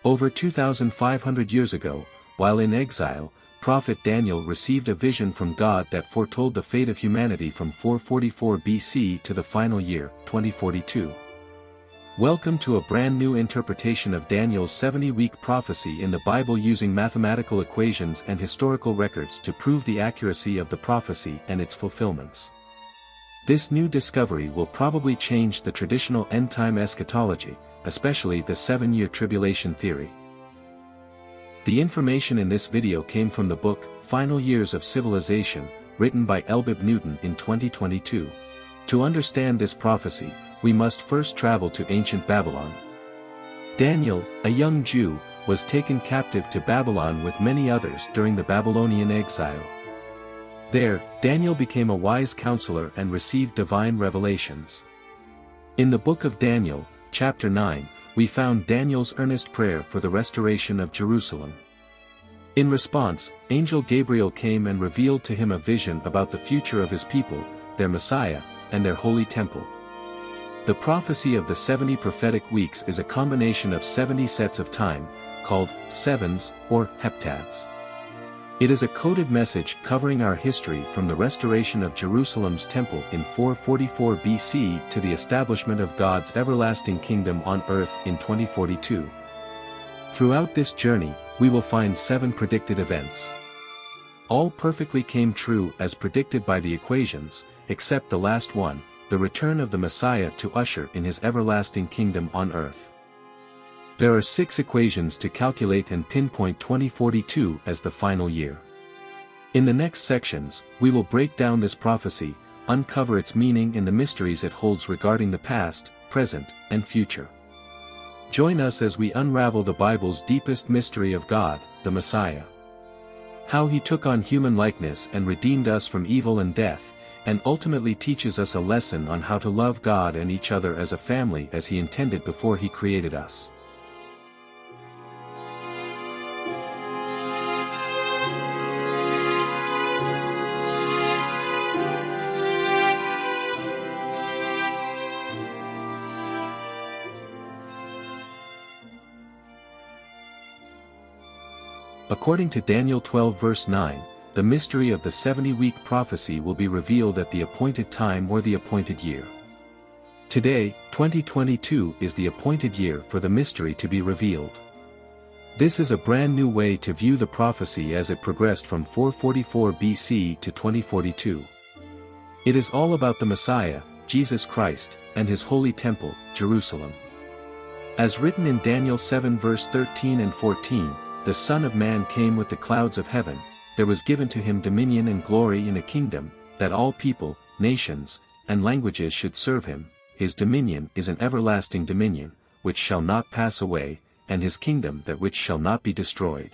Over 2,500 years ago, while in exile, prophet Daniel received a vision from God that foretold the fate of humanity from 444 BC to the final year, 2042. Welcome to a brand new interpretation of Daniel's 70-week prophecy in the Bible using mathematical equations and historical records to prove the accuracy of the prophecy and its fulfillments. This new discovery will probably change the traditional end-time eschatology, especially the 7-year tribulation theory. The information in this video came from the book, Final Years of Civilization, written by Elbib Newton in 2022. To understand this prophecy, we must first travel to ancient Babylon. Daniel, a young Jew, was taken captive to Babylon with many others during the Babylonian exile. There, Daniel became a wise counselor and received divine revelations. In the book of Daniel, chapter 9, we found Daniel's earnest prayer for the restoration of Jerusalem. In response, Angel Gabriel came and revealed to him a vision about the future of his people, their Messiah, and their holy temple. The prophecy of the 70 prophetic weeks is a combination of 70 sets of time, called sevens or Heptads. It is a coded message covering our history from the restoration of Jerusalem's temple in 444 BC to the establishment of God's everlasting kingdom on earth in 2042. Throughout this journey, we will find 7 predicted events. All perfectly came true as predicted by the equations, except the last one, the return of the Messiah to usher in his everlasting kingdom on earth. There are 6 equations to calculate and pinpoint 2042 as the final year. In the next sections, we will break down this prophecy, uncover its meaning and the mysteries it holds regarding the past, present, and future. Join us as we unravel the Bible's deepest mystery of God, the Messiah. How he took on human likeness and redeemed us from evil and death, and ultimately teaches us a lesson on how to love God and each other as a family as he intended before he created us. According to Daniel 12 verse 9, the mystery of the 70-week prophecy will be revealed at the appointed time or the appointed year. Today, 2022 is the appointed year for the mystery to be revealed. This is a brand new way to view the prophecy as it progressed from 444 BC to 2042. It is all about the Messiah, Jesus Christ, and his holy temple, Jerusalem. As written in Daniel 7 verse 13 and 14, the Son of Man came with the clouds of heaven, there was given to him dominion and glory in a kingdom, that all people, nations, and languages should serve him. His dominion is an everlasting dominion, which shall not pass away, and his kingdom that which shall not be destroyed.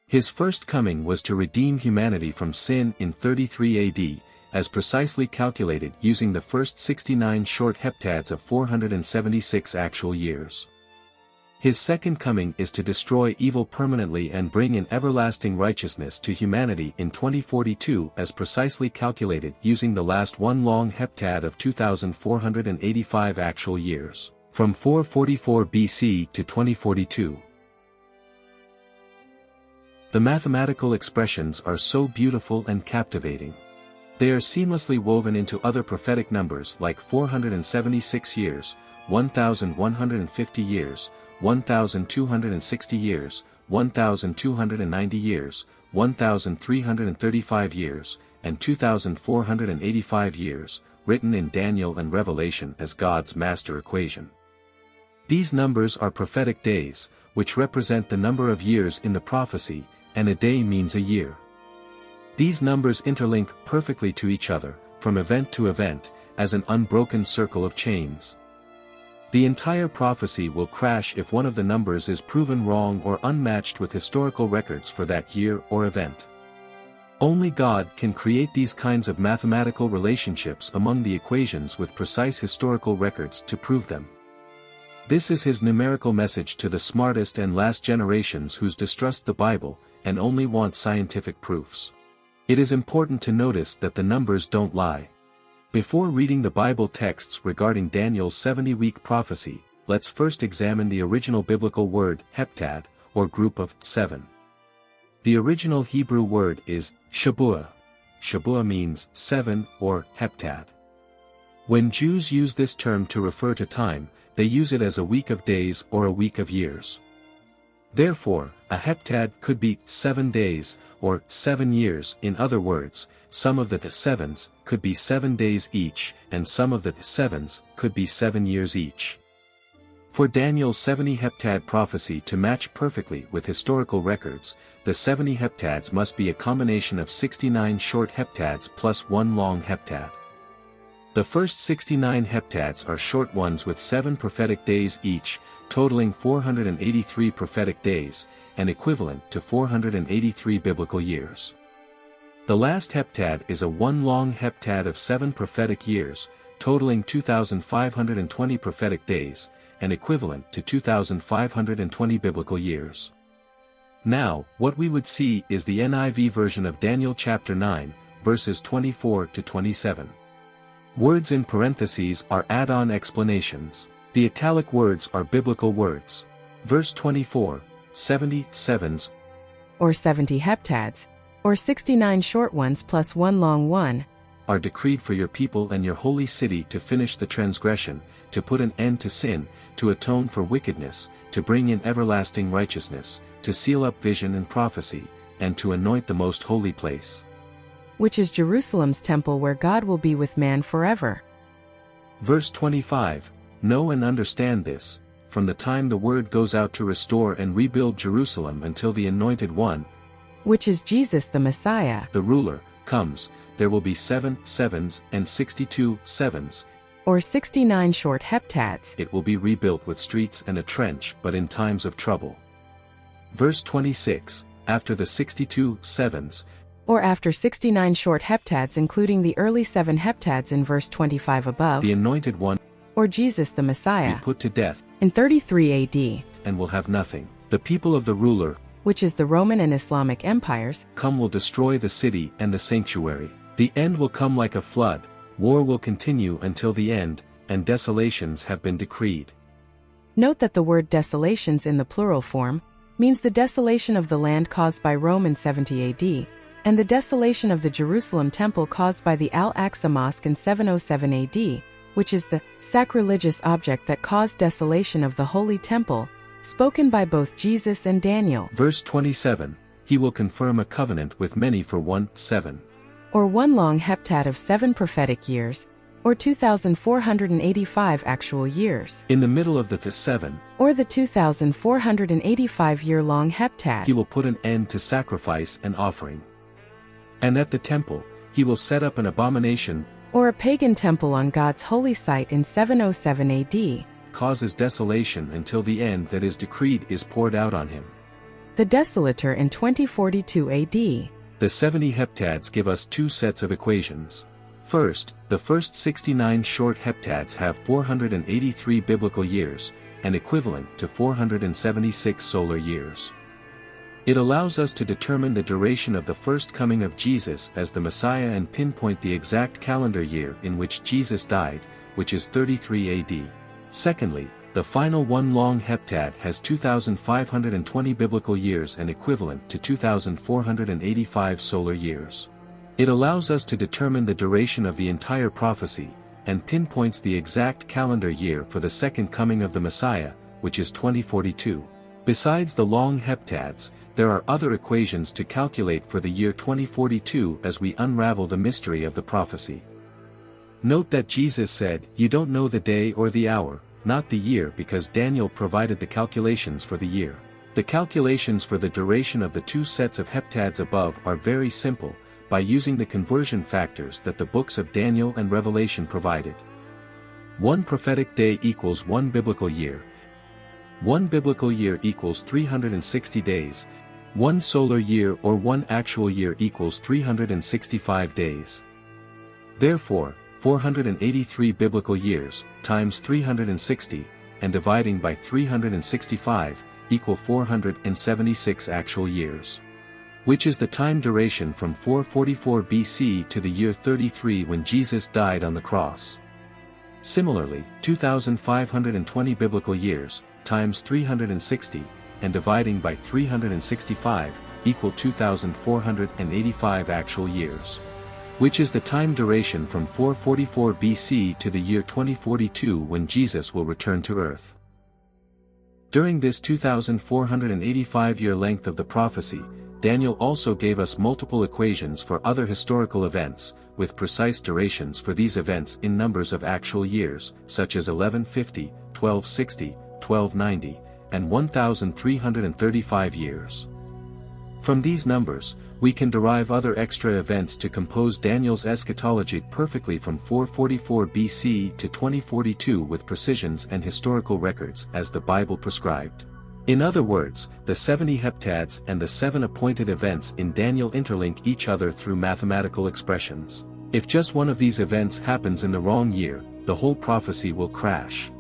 His first coming was to redeem humanity from sin in 33 AD, as precisely calculated using the first 69 short heptads of 476 actual years. His second coming is to destroy evil permanently and bring in everlasting righteousness to humanity in 2042 as precisely calculated using the last one long heptad of 2,485 actual years, from 444 BC to 2042. The mathematical expressions are so beautiful and captivating. They are seamlessly woven into other prophetic numbers like 476 years, 1,150 years, 1,260 years, 1,290 years, 1,335 years, and 2,485 years, written in Daniel and Revelation as God's master equation. These numbers are prophetic days, which represent the number of years in the prophecy, and a day means a year. These numbers interlink perfectly to each other, from event to event, as an unbroken circle of chains. The entire prophecy will crash if one of the numbers is proven wrong or unmatched with historical records for that year or event. Only God can create these kinds of mathematical relationships among the equations with precise historical records to prove them. This is his numerical message to the smartest and last generations who distrust the Bible, and only want scientific proofs. It is important to notice that the numbers don't lie. Before reading the Bible texts regarding Daniel's 70-week prophecy, let's first examine the original biblical word heptad, or group of 7. The original Hebrew word is shabuah. Shabuah means 7 or heptad. When Jews use this term to refer to time, they use it as a week of days or a week of years. Therefore, a heptad could be 7 days, or 7 years. In other words, some of the sevens could be 7 days each, and some of the sevens could be 7 years each. For Daniel's 70 heptad prophecy to match perfectly with historical records, the 70 heptads must be a combination of 69 short heptads plus 1 long heptad. The first 69 heptads are short ones with 7 prophetic days each, totaling 483 prophetic days, and equivalent to 483 biblical years. The last heptad is a 1 long heptad of 7 prophetic years, totaling 2,520 prophetic days, and equivalent to 2,520 biblical years. Now, what we would see is the NIV version of Daniel chapter 9, verses 24 to 27. Words in parentheses are add-on explanations. The italic words are biblical words. Verse 24, 70 sevens, or 70 heptads, or 69 short ones plus 1 long one, are decreed for your people and your holy city to finish the transgression, to put an end to sin, to atone for wickedness, to bring in everlasting righteousness, to seal up vision and prophecy, and to anoint the most holy place, which is Jerusalem's temple where God will be with man forever. Verse 25, know and understand this, from the time the word goes out to restore and rebuild Jerusalem until the Anointed One, which is Jesus the Messiah, the ruler, comes, there will be 7 sevens and 62 sevens, or 69 short heptads. It will be rebuilt with streets and a trench but in times of trouble. Verse 26, after the 62 sevens, or after 69 short heptads including the early 7 heptads in verse 25 above, the Anointed One, or Jesus the Messiah, be put to death, in 33 AD, and will have nothing. The people of the ruler, which is the Roman and Islamic empires, will destroy the city and the sanctuary. The end will come like a flood, war will continue until the end, and desolations have been decreed. Note that the word desolations in the plural form means the desolation of the land caused by Rome in 70 AD, and the desolation of the Jerusalem temple caused by the Al-Aqsa Mosque in 707 AD, which is the sacrilegious object that caused desolation of the Holy Temple, spoken by both Jesus and Daniel. Verse 27, he will confirm a covenant with many for 1 7. Or 1 long heptad of 7 prophetic years, or 2,485 actual years. In the middle of the 7, or the 2,485-year-long heptad, he will put an end to sacrifice and offering. And at the temple, he will set up an abomination, or a pagan temple on God's holy site in 707 AD, causes desolation until the end that is decreed is poured out on him. The desolator in 2042 AD. The 70 heptads give us 2 sets of equations. First, the first 69 short heptads have 483 biblical years, and equivalent to 476 solar years. It allows us to determine the duration of the first coming of Jesus as the Messiah and pinpoint the exact calendar year in which Jesus died, which is 33 AD. Secondly, the final 1 long heptad has 2,520 biblical years and equivalent to 2,485 solar years. It allows us to determine the duration of the entire prophecy, and pinpoints the exact calendar year for the second coming of the Messiah, which is 2042. Besides the long heptads, there are other equations to calculate for the year 2042 as we unravel the mystery of the prophecy. Note that Jesus said, "You don't know the day or the hour, not the year," because Daniel provided the calculations for the year. The calculations for the duration of the 2 sets of heptads above are very simple, by using the conversion factors that the books of Daniel and Revelation provided. 1 prophetic day equals 1 biblical year. 1 biblical year equals 360 days. 1 solar year or 1 actual year equals 365 days. Therefore, 483 biblical years, times 360, and dividing by 365, equal 476 actual years. Which is the time duration from 444 BC to the year 33 when Jesus died on the cross. Similarly, 2,520 biblical years, times 360, and dividing by 365, equal 2,485 actual years. Which is the time duration from 444 BC to the year 2042 when Jesus will return to earth. During this 2,485-year length of the prophecy, Daniel also gave us multiple equations for other historical events, with precise durations for these events in numbers of actual years, such as 1150, 1260, 1290, and 1,335 years. From these numbers, we can derive other extra events to compose Daniel's eschatology perfectly from 444 BC to 2042 with precisions and historical records as the Bible prescribed. In other words, the 70 Heptads and the 7 appointed events in Daniel interlink each other through mathematical expressions. If just one of these events happens in the wrong year, the whole prophecy will crash.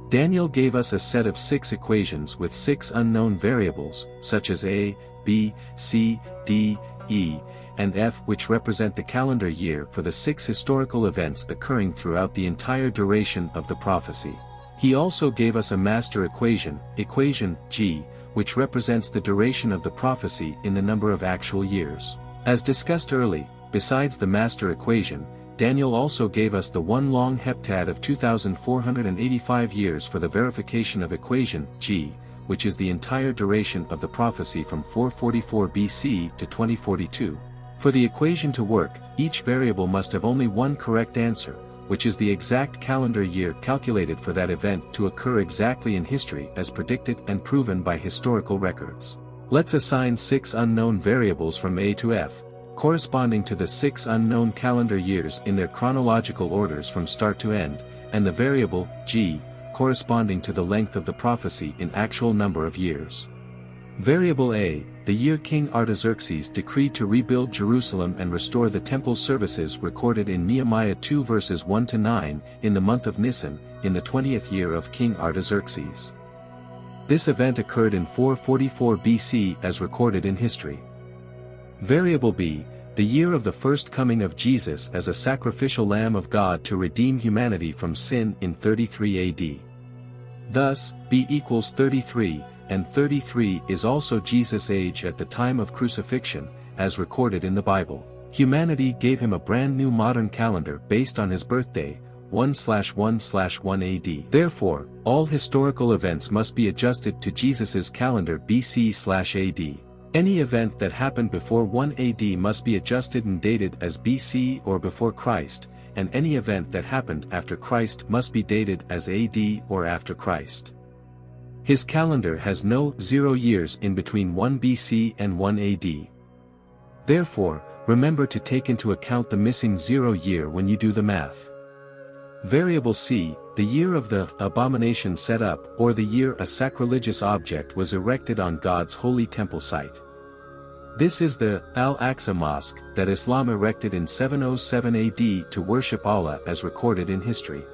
Daniel gave us a set of 6 equations with 6 unknown variables, such as A, B, C, D, E, and F, which represent the calendar year for the 6 historical events occurring throughout the entire duration of the prophecy. He also gave us a master equation, equation G, which represents the duration of the prophecy in the number of actual years. As discussed early, besides the master equation, Daniel also gave us the one long heptad of 2,485 years for the verification of equation G, which is the entire duration of the prophecy from 444 BC to 2042. For the equation to work, each variable must have only one correct answer, which is the exact calendar year calculated for that event to occur exactly in history as predicted and proven by historical records. Let's assign 6 unknown variables from A to F, corresponding to the 6 unknown calendar years in their chronological orders from start to end, and the variable G, corresponding to the length of the prophecy in actual number of years. Variable A, the year King Artaxerxes decreed to rebuild Jerusalem and restore the temple services recorded in Nehemiah 2 verses 1 to 9, in the month of Nisan, in the 20th year of King Artaxerxes. This event occurred in 444 BC as recorded in history. Variable B, the year of the first coming of Jesus as a sacrificial Lamb of God to redeem humanity from sin in 33 AD. Thus, B equals 33, and 33 is also Jesus' age at the time of crucifixion, as recorded in the Bible. Humanity gave him a brand new modern calendar based on his birthday, 1/1/1 AD. Therefore, all historical events must be adjusted to Jesus' calendar BC/AD. Any event that happened before 1 AD must be adjusted and dated as BC or before Christ, and any event that happened after Christ must be dated as AD or after Christ. His calendar has no 0 years in between 1 BC and 1 AD. Therefore, remember to take into account the missing 0 year when you do the math. Variable C, the year of the abomination set up, or the year a sacrilegious object was erected on God's holy temple site. This is the Al-Aqsa Mosque that Islam erected in 707 AD to worship Allah as recorded in history.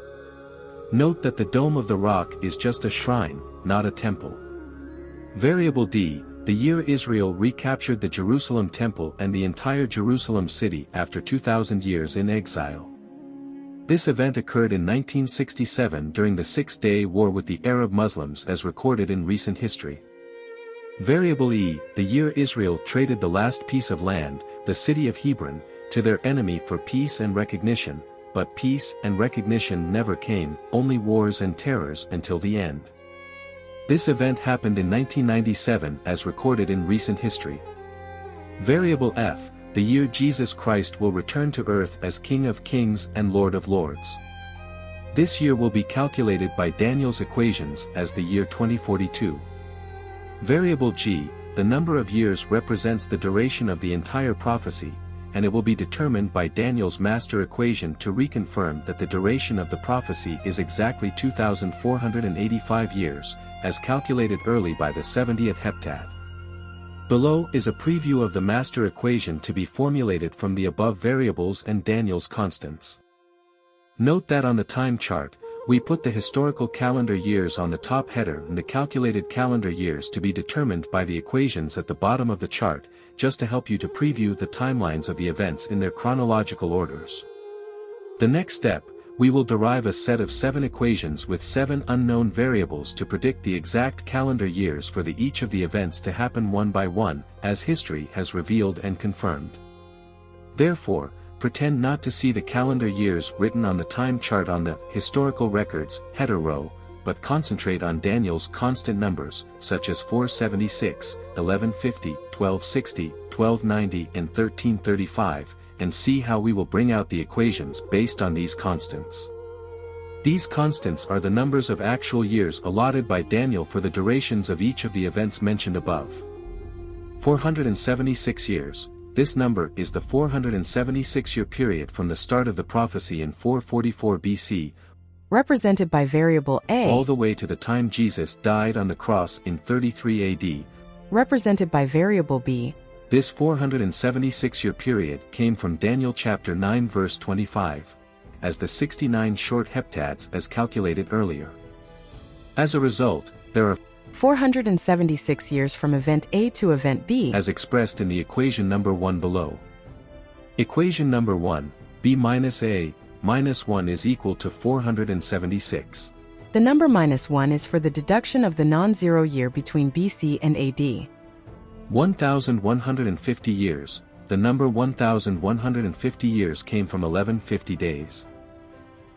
Note that the Dome of the Rock is just a shrine, not a temple. Variable D, the year Israel recaptured the Jerusalem temple and the entire Jerusalem city after 2,000 years in exile. This event occurred in 1967 during the Six-Day War with the Arab Muslims as recorded in recent history. Variable E, the year Israel traded the last piece of land, the city of Hebron, to their enemy for peace and recognition, but peace and recognition never came, only wars and terrors until the end. This event happened in 1997 as recorded in recent history. Variable F, the year Jesus Christ will return to earth as King of Kings and Lord of Lords. This year will be calculated by Daniel's equations as the year 2042. Variable G, the number of years represents the duration of the entire prophecy, and it will be determined by Daniel's master equation to reconfirm that the duration of the prophecy is exactly 2,485 years, as calculated early by the 70th Heptad. Below is a preview of the master equation to be formulated from the above variables and Daniel's constants. Note that on the time chart, we put the historical calendar years on the top header and the calculated calendar years to be determined by the equations at the bottom of the chart, just to help you to preview the timelines of the events in their chronological orders. The next step, We will derive a set of 7 equations with 7 unknown variables to predict the exact calendar years for each of the events to happen one by one, as history has revealed and confirmed. Therefore, pretend not to see the calendar years written on the time chart on the historical records header row, but concentrate on Daniel's constant numbers, such as 476, 1150, 1260, 1290 and 1335, and see how we will bring out the equations based on these constants. These constants are the numbers of actual years allotted by Daniel for the durations of each of the events mentioned above. 476 years. This number is the 476-year period from the start of the prophecy in 444 BC, represented by variable A, all the way to the time Jesus died on the cross in 33 AD, represented by variable B. This 476-year period came from Daniel chapter 9 verse 25, as the 69 short heptads as calculated earlier. As a result, there are 476 years from event A to event B, as expressed in the equation number 1 below. Equation number 1, B minus A, minus 1 is equal to 476. The number -1 is for the deduction of the non-zero year between BC and AD. 1,150 years, the number 1,150 years came from 1150 days.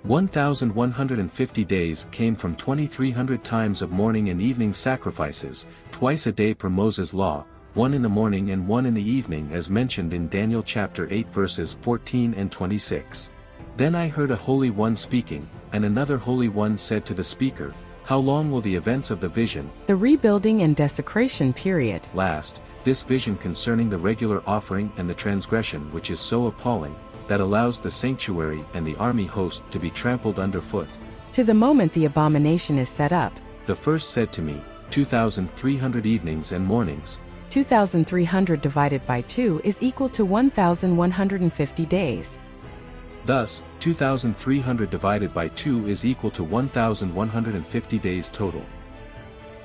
1,150 days came from 2,300 times of morning and evening sacrifices, twice a day per Moses' law, 1 in the morning and 1 in the evening as mentioned in Daniel chapter 8 verses 14 and 26. Then I heard a Holy One speaking, and another Holy One said to the speaker, "How long will the events of the vision, the rebuilding and desecration period, last, this vision concerning the regular offering and the transgression which is so appalling, that allows the sanctuary and the army host to be trampled underfoot?" to the moment the abomination is set up? The first said to me, 2,300 evenings and mornings. 2,300 divided by 2 is equal to 1,150 days. Thus, 2,300 divided by 2 is equal to 1,150 days total.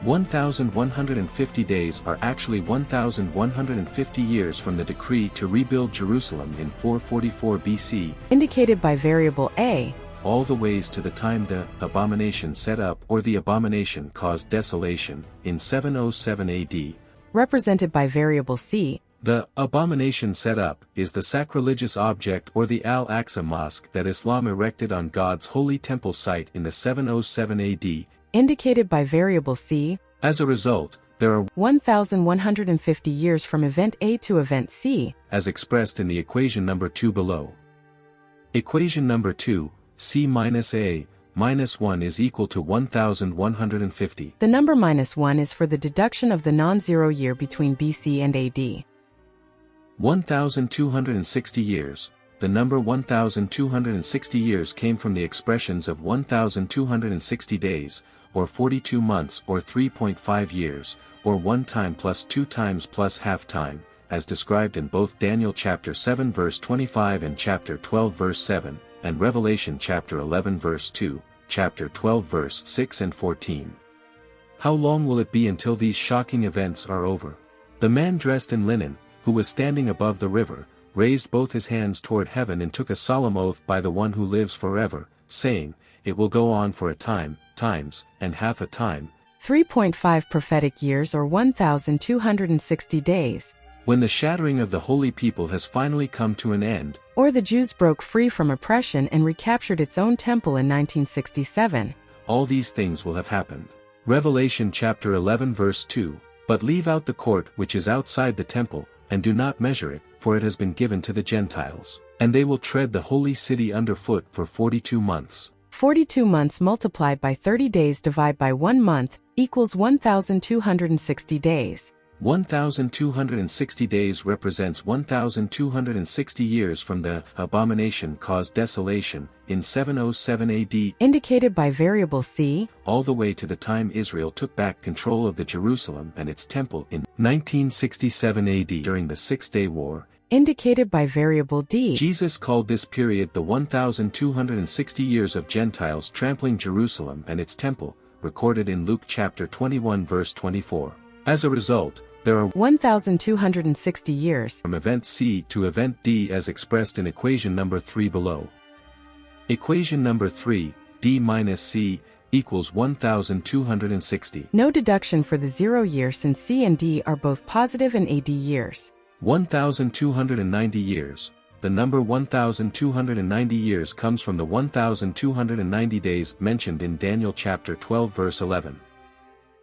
1,150 days are actually 1,150 years from the decree to rebuild Jerusalem in 444 BC, indicated by variable A, all the ways to the time the abomination set up or the abomination caused desolation, in 707 AD, represented by variable C. The abomination set up is the sacrilegious object or the Al-Aqsa Mosque that Islam erected on God's holy temple site in the 707 AD, indicated by variable C. As a result, there are 1,150 years from event A to event C, as expressed in the equation number 2 below. Equation number 2, C minus A, minus 1 is equal to 1,150. The number -1 is for the deduction of the non-zero year between BC and AD. 1,260 years. The number 1,260 years came from the expressions of 1,260 days, or 42 months or 3.5 years, or 1 time plus 2 times plus half time, as described in both Daniel chapter 7 verse 25 and chapter 12 verse 7, and Revelation chapter 11 verse 2, chapter 12 verse 6 and 14. How long will it be until these shocking events are over? The man dressed in linen, who was standing above the river, raised both his hands toward heaven and took a solemn oath by the one who lives forever, saying, "It will go on for a time, times, and half a time." 3.5 prophetic years or 1,260 days. When the shattering of the holy people has finally come to an end, or the Jews broke free from oppression and recaptured its own temple in 1967. all these things will have happened. Revelation chapter 11 verse 2, "But leave out the court which is outside the temple, and do not measure it, for it has been given to the Gentiles, and they will tread the holy city underfoot for 42 months. 42 months multiplied by 30 days divided by 1 month, equals 1,260 days. 1,260 days represents 1,260 years from the abomination caused desolation, in 707 AD, indicated by variable C, all the way to the time Israel took back control of the Jerusalem and its temple in 1967 AD during the Six-Day War, indicated by variable D. Jesus called this period the 1,260 years of Gentiles trampling Jerusalem and its temple, recorded in Luke chapter 21 verse 24. As a result, there are 1,260 years from event C to event D as expressed in equation number 3 below. Equation number 3, D minus C, equals 1260. No deduction for the 0 year since C and D are both positive in AD years. 1290 years. The number 1290 years comes from the 1290 days mentioned in Daniel chapter 12 verse 11.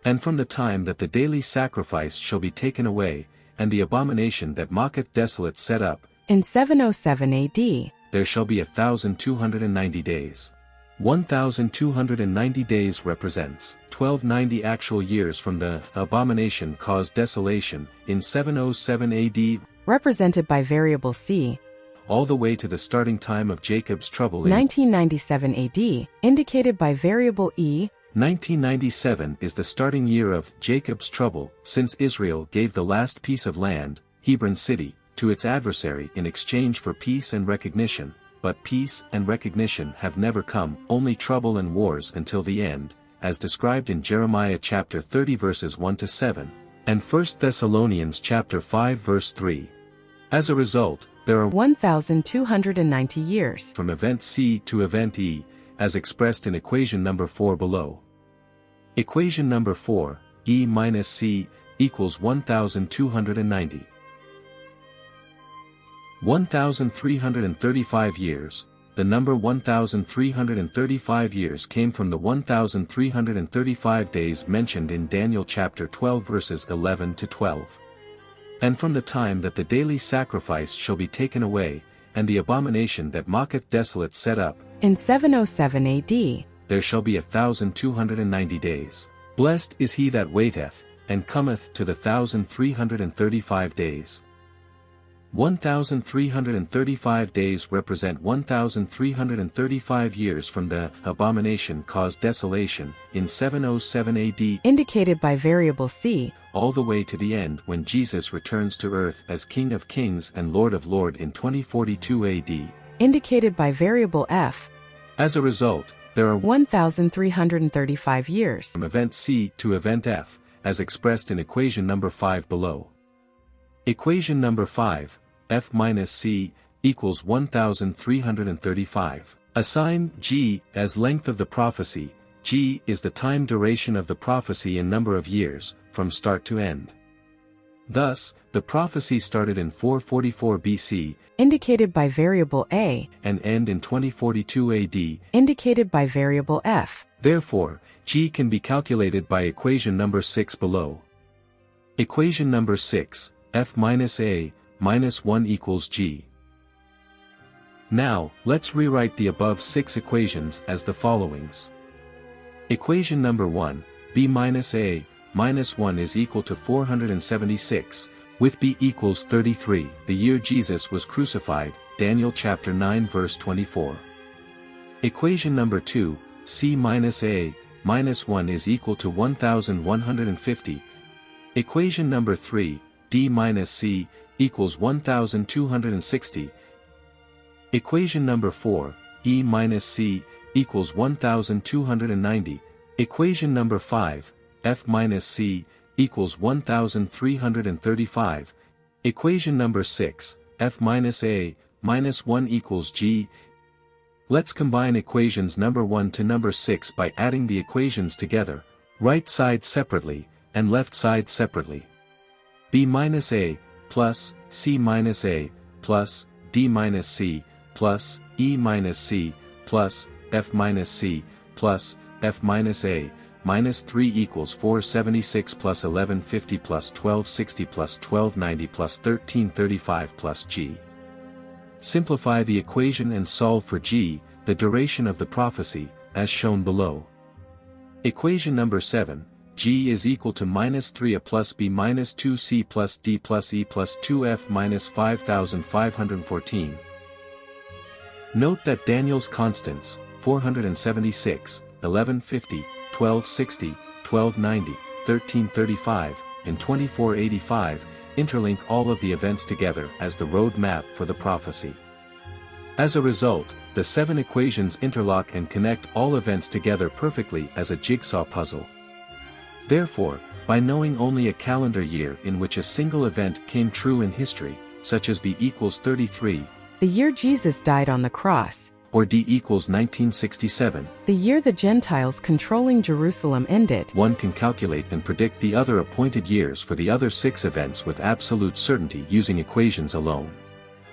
And from the time that the daily sacrifice shall be taken away, and the abomination that mocketh desolate set up, in 707 AD, there shall be 1290 days. 1290 days represents 1290 actual years from the abomination caused desolation in 707 AD, represented by variable C, all the way to the starting time of Jacob's trouble in 1997 AD, indicated by variable E. 1997 is the starting year of Jacob's trouble, since Israel gave the last piece of land, Hebron city, to its adversary in exchange for peace and recognition, but peace and recognition have never come, only trouble and wars until the end, as described in Jeremiah chapter 30 verses 1 to 7, and 1 Thessalonians chapter 5 verse 3. As a result, there are 1290 years from event C to event E, as expressed in equation number 4 below. Equation number 4, E minus C, equals 1290. 1335 years. The number 1335 years came from the 1335 days mentioned in Daniel chapter 12 verses 11 to 12. And from the time that the daily sacrifice shall be taken away, and the abomination that mocketh desolate set up, in 707 AD, there shall be 1290 days. Blessed is he that waiteth, and cometh to the 1335 days. 1335 days represent 1335 years from the abomination caused desolation in 707 AD, indicated by variable C, all the way to the end when Jesus returns to earth as King of Kings and Lord of Lords in 2042 AD, indicated by variable F. As a result, there are 1335 years from event C to event F, as expressed in equation number 5 below. Equation number 5, F minus C, equals 1335. Assign G as length of the prophecy. G is the time duration of the prophecy in number of years, from start to end. Thus, the prophecy started in 444 BC, indicated by variable A, and end in 2042 AD, indicated by variable F. Therefore, G can be calculated by equation number 6 below. Equation number 6, F minus A, minus 1 equals G. Now, let's rewrite the above 6 equations as the followings. Equation number 1, B minus A, minus 1 is equal to 476, with B equals 33, the year Jesus was crucified, Daniel chapter 9 verse 24. Equation number 2, C minus A, minus 1 is equal to 1150. Equation number 3, D minus C, equals 1260. Equation number 4, E minus C, equals 1290. Equation number 5, F minus C, equals 1335. Equation number 6, F minus A, minus 1 equals G. Let's combine equations number 1 to number 6 by adding the equations together, right side separately, and left side separately. B minus A, plus, C minus A, plus, D minus C, plus, E minus C, plus, F minus C, plus, F minus A, minus 3 equals 476 plus 1150 plus 1260 plus 1290 plus 1335 plus G. Simplify the equation and solve for G, the duration of the prophecy, as shown below. Equation number 7, G is equal to minus 3A plus B minus 2C plus D plus E plus 2F minus 5514. Note that Daniel's constants, 476, 1150, 1260, 1290, 1335, and 2485, interlink all of the events together as the road map for the prophecy. As a result, the 7 equations interlock and connect all events together perfectly as a jigsaw puzzle. Therefore, by knowing only a calendar year in which a single event came true in history, such as B equals 33, the year Jesus died on the cross, or D equals 1967. The year the Gentiles controlling Jerusalem ended. One can calculate and predict the other appointed years for the other 6 events with absolute certainty using equations alone.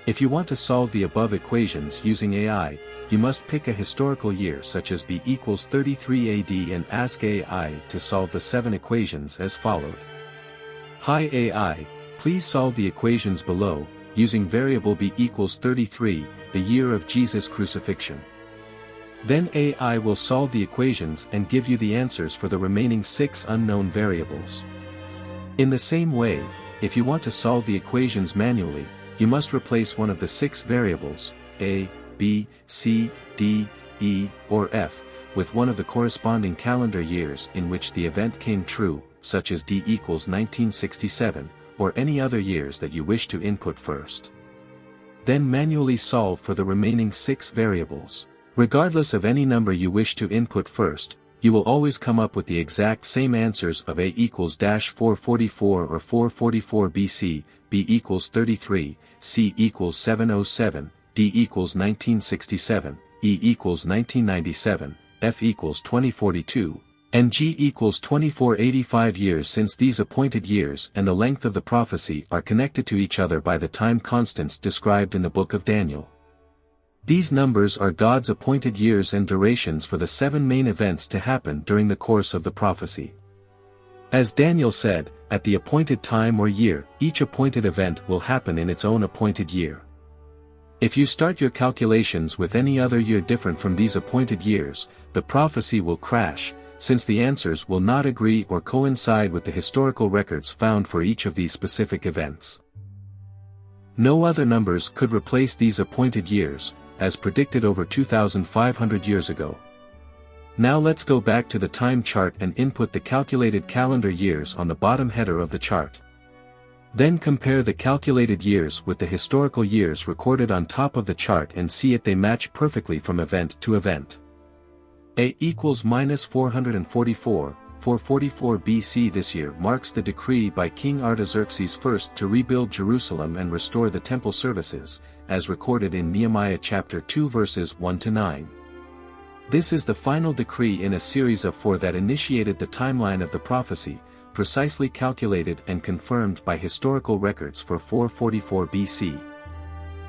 If you want to solve the above equations using AI, you must pick a historical year such as B equals 33 AD and ask AI to solve the 7 equations as followed. Hi AI, please solve the equations below, using variable B equals 33, the year of Jesus' crucifixion. Then AI will solve the equations and give you the answers for the remaining 6 unknown variables. In the same way, if you want to solve the equations manually, you must replace one of the 6 variables, A, B, C, D, E, or F, with one of the corresponding calendar years in which the event came true, such as D equals 1967, or any other years that you wish to input first. Then manually solve for the remaining 6 variables. Regardless of any number you wish to input first, you will always come up with the exact same answers of A equals -444 or 444 BC, B equals 33, C equals 707, D equals 1967, E equals 1997, F equals 2042, and G equals 2485 years, since these appointed years and the length of the prophecy are connected to each other by the time constants described in the book of Daniel. These numbers are God's appointed years and durations for the 7 main events to happen during the course of the prophecy. As Daniel said, at the appointed time or year, each appointed event will happen in its own appointed year. If you start your calculations with any other year different from these appointed years, the prophecy will crash, since the answers will not agree or coincide with the historical records found for each of these specific events. No other numbers could replace these appointed years, as predicted over 2,500 years ago. Now let's go back to the time chart and input the calculated calendar years on the bottom header of the chart. Then compare the calculated years with the historical years recorded on top of the chart and see if they match perfectly from event to event. A equals -444, 444 BC. This year marks the decree by King Artaxerxes I to rebuild Jerusalem and restore the temple services, as recorded in Nehemiah chapter 2 verses 1-9. This is the final decree in a series of 4 that initiated the timeline of the prophecy, precisely calculated and confirmed by historical records for 444 BC.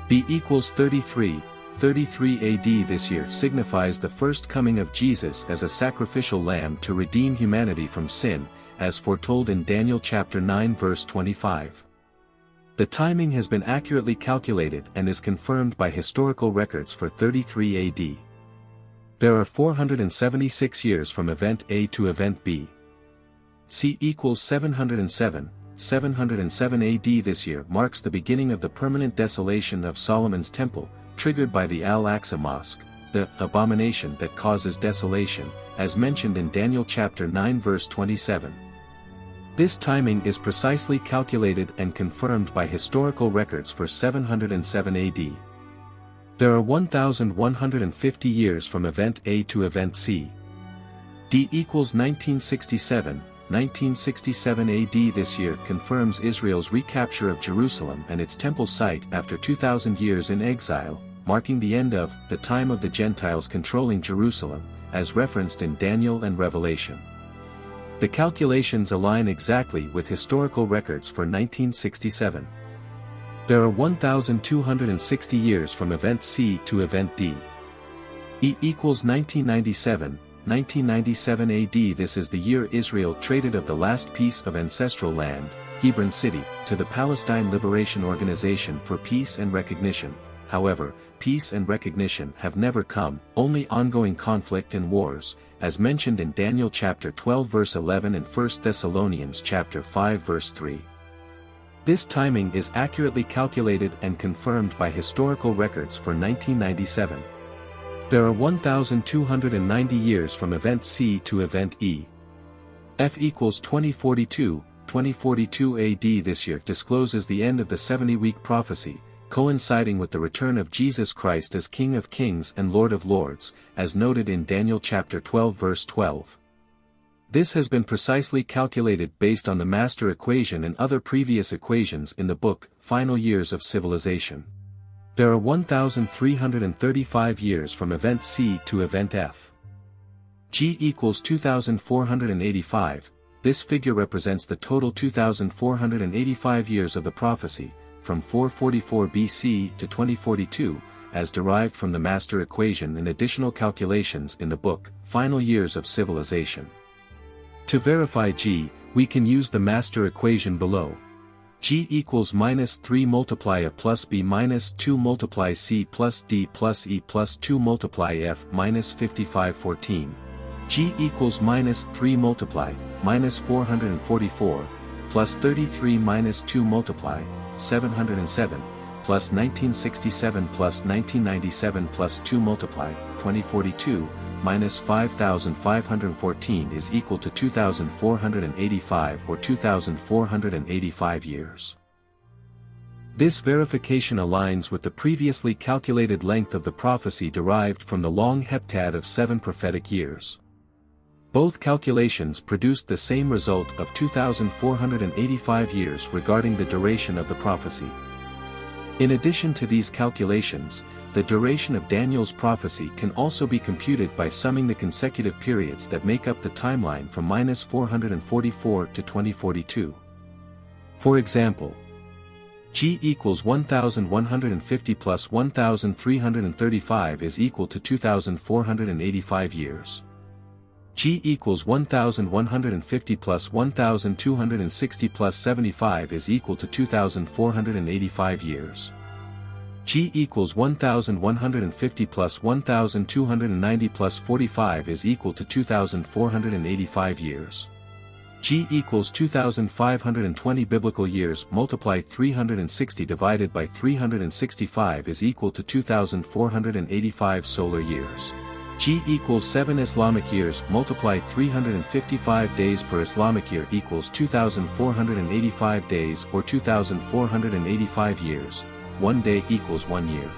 B equals 33, 33 AD. This year signifies the first coming of Jesus as a sacrificial lamb to redeem humanity from sin, as foretold in Daniel chapter 9 verse 25. The timing has been accurately calculated and is confirmed by historical records for 33 AD. There are 476 years from event A to event B. C equals 707, 707 AD. This year marks the beginning of the permanent desolation of Solomon's temple, triggered by the Al-Aqsa Mosque, the abomination that causes desolation, as mentioned in Daniel chapter 9 verse 27. This timing is precisely calculated and confirmed by historical records for 707 AD. There are 1,150 years from event A to event C. D equals 1967, 1967 AD. This year confirms Israel's recapture of Jerusalem and its temple site after 2,000 years in exile, marking the end of the time of the Gentiles controlling Jerusalem, as referenced in Daniel and Revelation. The calculations align exactly with historical records for 1967. There are 1,260 years from event C to event D. E equals 1997, 1997 AD. This is the year Israel traded of the last piece of ancestral land, Hebron City, to the Palestine Liberation Organization for peace and recognition. However, peace and recognition have never come, only ongoing conflict and wars, as mentioned in Daniel chapter 12 verse 11 and 1 Thessalonians chapter 5 verse 3. This timing is accurately calculated and confirmed by historical records for 1997. There are 1,290 years from event C to event E. F equals 2042, 2042 AD. This year discloses the end of the 70-week prophecy, coinciding with the return of Jesus Christ as King of Kings and Lord of Lords, as noted in Daniel chapter 12 verse 12. This has been precisely calculated based on the master equation and other previous equations in the book, Final Years of Civilization. There are 1,335 years from event C to event F. G equals 2,485, this figure represents the total 2,485 years of the prophecy, from 444 BC to 2042, as derived from the master equation and additional calculations in the book, Final Years of Civilization. To verify G, we can use the master equation below. G equals minus 3 multiply A plus B minus 2 multiply C plus D plus E plus 2 multiply F minus 5514. G equals minus 3 multiply, minus 444, plus 33 minus 2 multiply, 707, plus 1967 plus 1997 plus 2 multiply, 2042, minus 5,514 is equal to 2,485 or 2,485 years. This verification aligns with the previously calculated length of the prophecy derived from the long heptad of 7 prophetic years. Both calculations produced the same result of 2,485 years regarding the duration of the prophecy. In addition to these calculations, the duration of Daniel's prophecy can also be computed by summing the consecutive periods that make up the timeline from minus 444 to 2042. For example, G equals 1,150 plus 1,335 is equal to 2,485 years. G equals 1,150 plus 1,260 plus 75 is equal to 2,485 years. G equals 1,150 plus 1,290 plus 45 is equal to 2,485 years. G equals 2,520 biblical years multiply 360 divided by 365 is equal to 2,485 solar years. G equals 7 Islamic years multiply 355 days per Islamic year equals 2,485 days or 2,485 years. 1 day equals 1 year.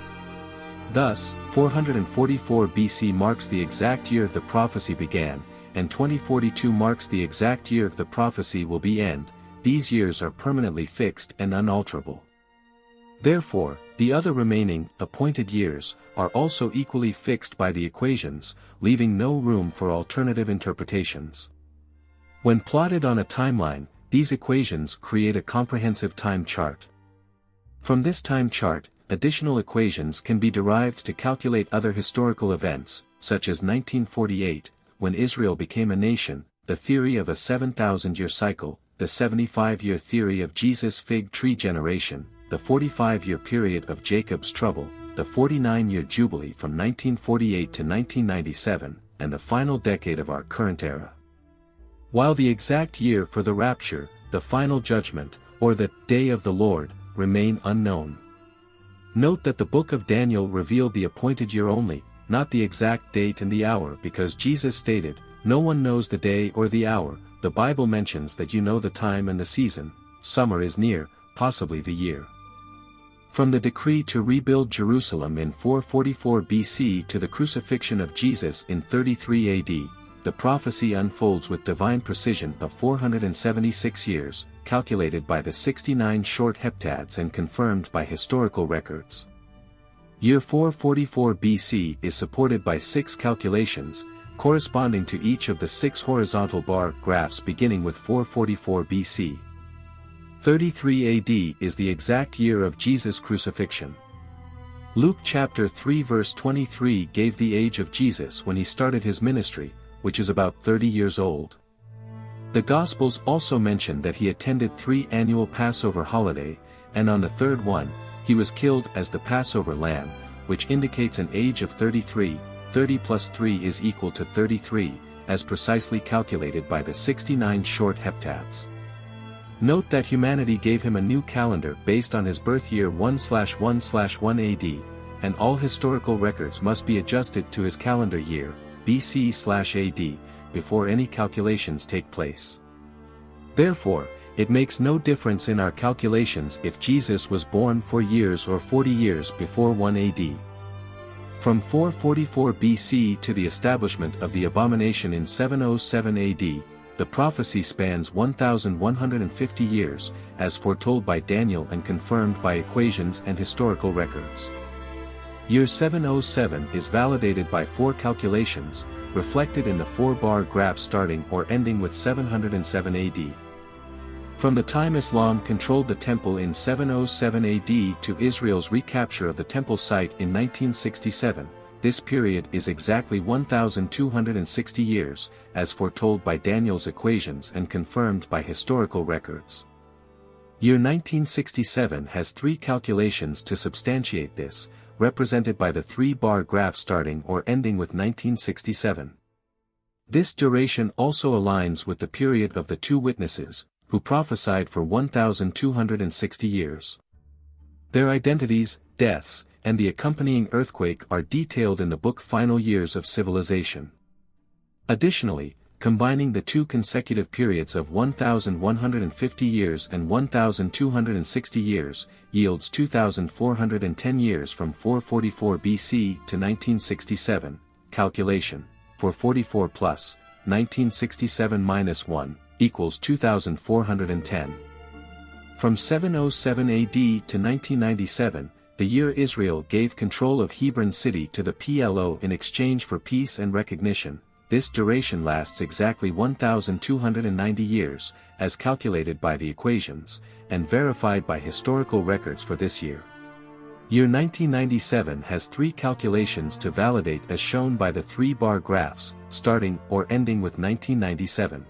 Thus, 444 BC marks the exact year the prophecy began, and 2042 marks the exact year the prophecy will be end. These years are permanently fixed and unalterable. Therefore, the other remaining, appointed years, are also equally fixed by the equations, leaving no room for alternative interpretations. When plotted on a timeline, these equations create a comprehensive time chart. From this time chart, additional equations can be derived to calculate other historical events, such as 1948, when Israel became a nation, the theory of a 7,000-year cycle, the 75-year theory of Jesus' fig tree generation, the 45-year period of Jacob's trouble, the 49-year jubilee from 1948 to 1997, and the final decade of our current era. While the exact year for the rapture, the final judgment, or the day of the Lord, remain unknown. Note that the book of Daniel revealed the appointed year only, not the exact date and the hour because Jesus stated, "No one knows the day or the hour." The Bible mentions that you know the time and the season, summer is near, possibly the year. From the decree to rebuild Jerusalem in 444 BC to the crucifixion of Jesus in 33 AD, the prophecy unfolds with divine precision of 476 years, calculated by the 69 short heptads and confirmed by historical records. Year 444 BC is supported by 6 calculations, corresponding to each of the 6 horizontal bar graphs beginning with 444 BC. 33 AD is the exact year of Jesus' crucifixion. Luke chapter 3 verse 23 gave the age of Jesus when he started his ministry, which is about 30 years old. The Gospels also mention that he attended 3 annual Passover holiday, and on the third one, he was killed as the Passover lamb, which indicates an age of 33, 30 plus 3 is equal to 33, as precisely calculated by the 69 short heptads. Note that humanity gave him a new calendar based on his birth year 1/1/1 AD, and all historical records must be adjusted to his calendar year, BC/AD, before any calculations take place. Therefore, it makes no difference in our calculations if Jesus was born 4 years or 40 years before 1 AD. From 444 BC to the establishment of the abomination in 707 AD, the prophecy spans 1,150 years, as foretold by Daniel and confirmed by equations and historical records. Year 707 is validated by 4 calculations, reflected in the 4-bar graph starting or ending with 707 AD. From the time Islam controlled the temple in 707 AD to Israel's recapture of the temple site in 1967, this period is exactly 1,260 years, as foretold by Daniel's equations and confirmed by historical records. Year 1967 has 3 calculations to substantiate this, represented by the 3-bar graph starting or ending with 1967. This duration also aligns with the period of the 2 witnesses, who prophesied for 1,260 years. Their identities, deaths, and the accompanying earthquake are detailed in the book Final Years of Civilization. Additionally, combining the 2 consecutive periods of 1,150 years and 1,260 years, yields 2,410 years from 444 BC to 1967, calculation, 444 plus, 1967 minus 1, equals 2,410. From 707 AD to 1997, the year Israel gave control of Hebron city to the PLO in exchange for peace and recognition, this duration lasts exactly 1,290 years, as calculated by the equations, and verified by historical records for this year. Year 1997 has 3 calculations to validate as shown by the 3-bar graphs, starting or ending with 1997.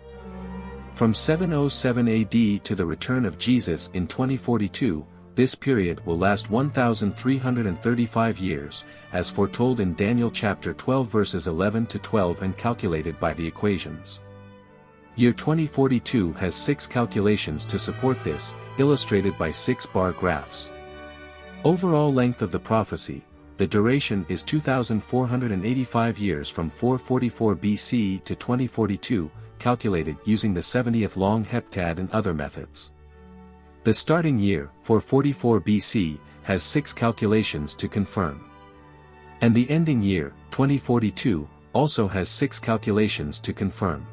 From 707 AD to the return of Jesus in 2042, this period will last 1,335 years, as foretold in Daniel chapter 12 verses 11 to 12 and calculated by the equations. Year 2042 has 6 calculations to support this, illustrated by 6-bar graphs. Overall length of the prophecy, the duration is 2,485 years from 444 BC to 2042, calculated using the 70th long heptad and other methods. The starting year, 444 BC, has 6 calculations to confirm. And the ending year, 2042, also has 6 calculations to confirm.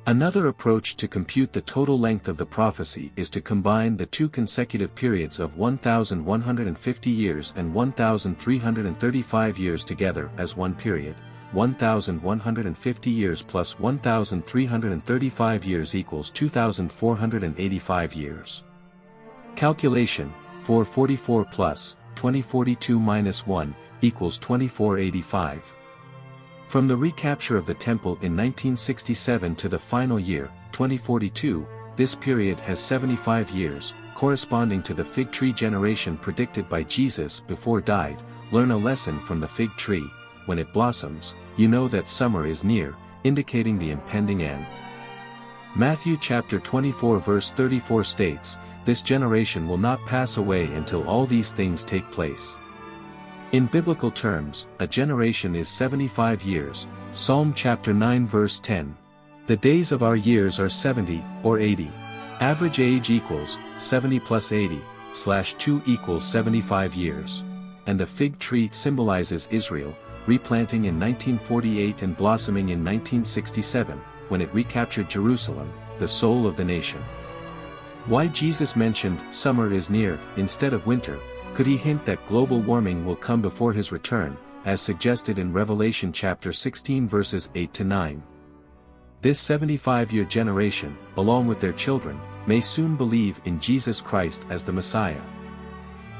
Another approach to compute the total length of the prophecy is to combine the 2 consecutive periods of 1,150 years and 1,335 years together as one period. 1,150 years plus 1,335 years equals 2,485 years. Calculation, 444 plus, 2042 minus 1, equals 2485. From the recapture of the temple in 1967 to the final year, 2042, this period has 75 years, corresponding to the fig tree generation predicted by Jesus before died. Learn a lesson from the fig tree: when it blossoms, you know that summer is near, indicating the impending end. Matthew chapter 24 verse 34 states, "This generation will not pass away until all these things take place." In biblical terms, a generation is 75 years, Psalm chapter 9 verse 10. The days of our years are 70, or 80. Average age equals, 70 plus 80, /2 equals 75 years. And the fig tree symbolizes Israel, replanting in 1948 and blossoming in 1967, when it recaptured Jerusalem, the soul of the nation. Why Jesus mentioned, "Summer is near," instead of winter? Could he hint that global warming will come before his return, as suggested in Revelation chapter 16 verses 8 to 9? This 75-year generation, along with their children, may soon believe in Jesus Christ as the Messiah.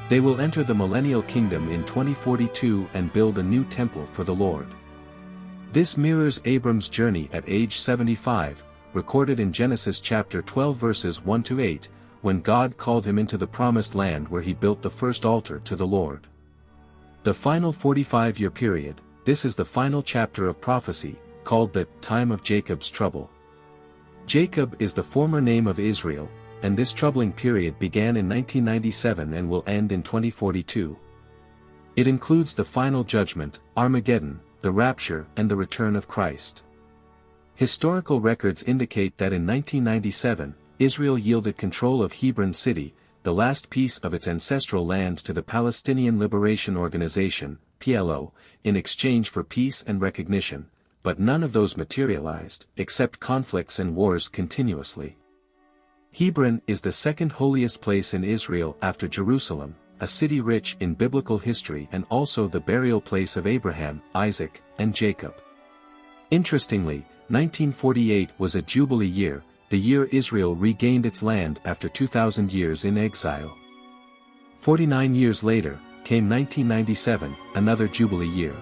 They will enter the millennial kingdom in 2042 and build a new temple for the Lord. This mirrors Abram's journey at age 75, recorded in Genesis chapter 12 verses 1 to 8, when God called him into the promised land where he built the first altar to the Lord. The final 45-year period, this is the final chapter of prophecy, called the time of Jacob's trouble. Jacob is the former name of Israel, and this troubling period began in 1997 and will end in 2042. It includes the final judgment, Armageddon, the rapture and the return of Christ. Historical records indicate that in 1997, Israel yielded control of Hebron city, the last piece of its ancestral land, to the Palestinian Liberation Organization, PLO, in exchange for peace and recognition, but none of those materialized, except conflicts and wars continuously. Hebron is the second holiest place in Israel after Jerusalem, a city rich in biblical history and also the burial place of Abraham, Isaac, and Jacob. Interestingly, 1948 was a jubilee year, the year Israel regained its land after 2,000 years in exile. 49 years later, came 1997, another jubilee year.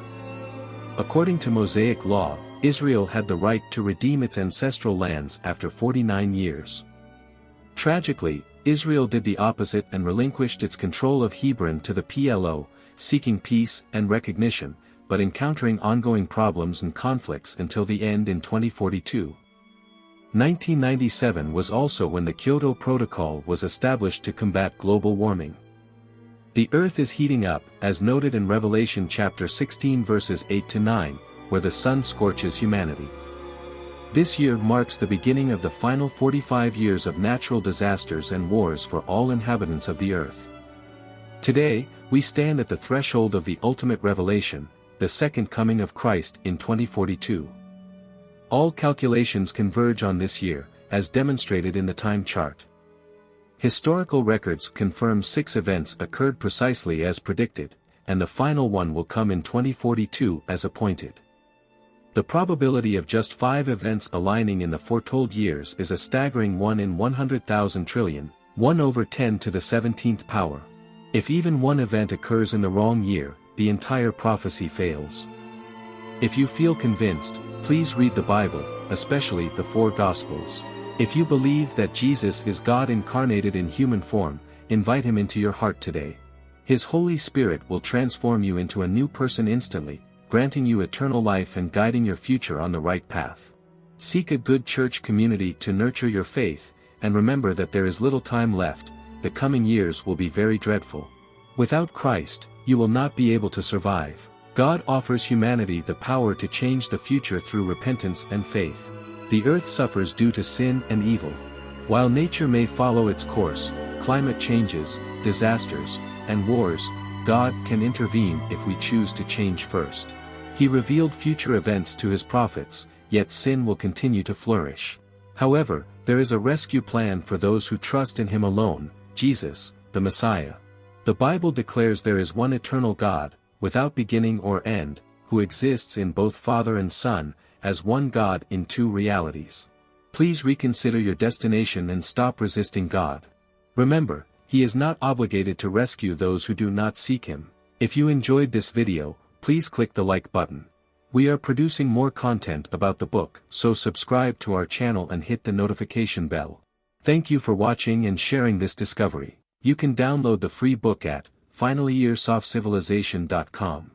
According to Mosaic law, Israel had the right to redeem its ancestral lands after 49 years. Tragically, Israel did the opposite and relinquished its control of Hebron to the PLO, seeking peace and recognition, but encountering ongoing problems and conflicts until the end in 2042. 1997 was also when the Kyoto Protocol was established to combat global warming. The earth is heating up, as noted in Revelation chapter 16 verses 8-9, where the sun scorches humanity. This year marks the beginning of the final 45 years of natural disasters and wars for all inhabitants of the earth. Today, we stand at the threshold of the ultimate revelation, the second coming of Christ in 2042. All calculations converge on this year, as demonstrated in the time chart. Historical records confirm 6 events occurred precisely as predicted, and the final one will come in 2042 as appointed. The probability of just 5 events aligning in the foretold years is a staggering 1 in 100,000 trillion, 1 over 10 to the 17th power. If even one event occurs in the wrong year, the entire prophecy fails. If you feel convinced, please read the Bible, especially the 4 Gospels. If you believe that Jesus is God incarnated in human form, invite him into your heart today. His Holy Spirit will transform you into a new person instantly, granting you eternal life and guiding your future on the right path. Seek a good church community to nurture your faith, and remember that there is little time left. The coming years will be very dreadful. Without Christ, you will not be able to survive. God offers humanity the power to change the future through repentance and faith. The earth suffers due to sin and evil. While nature may follow its course, climate changes, disasters, and wars, God can intervene if we choose to change first. He revealed future events to his prophets, yet sin will continue to flourish. However, there is a rescue plan for those who trust in him alone, Jesus, the Messiah. The Bible declares there is one eternal God, without beginning or end, who exists in both Father and Son, as one God in 2 realities. Please reconsider your destination and stop resisting God. Remember, he is not obligated to rescue those who do not seek him. If you enjoyed this video, please click the like button. We are producing more content about the book, so subscribe to our channel and hit the notification bell. Thank you for watching and sharing this discovery. You can download the free book at finallyyearsofcivilization.com.